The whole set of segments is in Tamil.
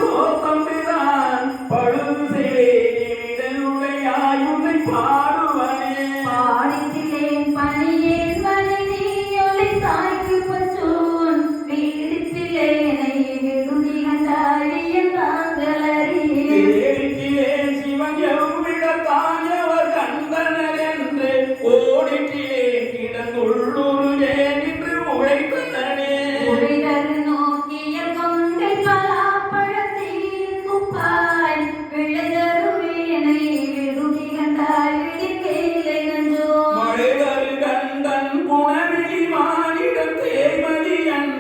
சோத்தம்பிரான் பழுது செய்வேனுடைய ஆயுதை பாடுவனே பாடித்திலேன் பணியேன் மனைவி ஒளி தாய்க்கு பச்சோன் வீடித்திலேனை விடுதி கண்டாழிய தாங்களறியே தேடித்திலேன் சிவன் எவ்விட தாயவர் கண்டனர் என்று ஓடித்திலேன் கிடந்துள்ளூருகே நின்று உழைத்தனே உழைதரு நோக்கிய கொங்கை பலாப்பழத்தின் குப்பாய் விளைதரு வீணை விடுதி கண்டாய் விடிக்கேலை நஞ்சோ மழைதரு கண்டன் குணவிழி மானிடம் தேய்மதியன்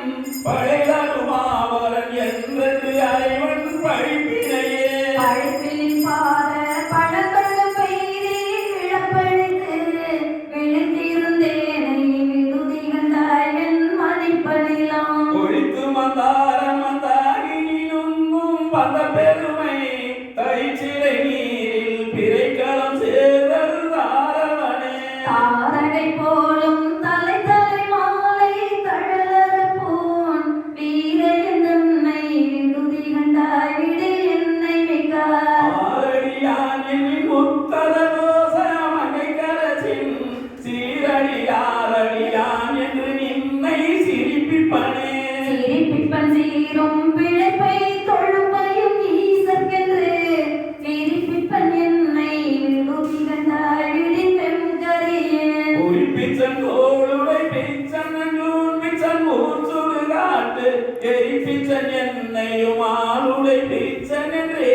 பழைதருமாவரன் என்றது அறிவன் படிப்பினையே பழைப்பிலின் பாத பழத்தடு பெய்தி விழப்பழித்து விழித்திருந்தேனை விடுதி கண்டாய் என் மணிப்படிலாம் ஒழித்து மந்தாரமந்தாகினும் வந்த பெருமை தைச்சிலை நீரில் பிறைக்களம் சேர்தல் தாரவனே தாரகை போலும் தலை தலை மாலை தழலரப்போன் வீரையன் தன்னை விடுதி கண்டாய் விடு என்னை மிகார் ஆரடியான் என் முத்தர தோச மகை கரசின் சீரடியாரடியான் என்று நின்னை சிரிப்பிப்பனே சிரிப்பிப்பன் சீரும் பிழைப்பை தொழுமையும் ஈசற்கென்று விரிப்பிப்பன் என்னை விடுதி கண்டாய் விடி பெண்கரியன் உரிப்பிச்சன் தோளுடை பிச்சன் நஞ்சூன் பிச்சன் மூச்சுடு காட்டு எரிப்பிச்சன் என்னையும் ஆளுடை பிச்சன் என்றே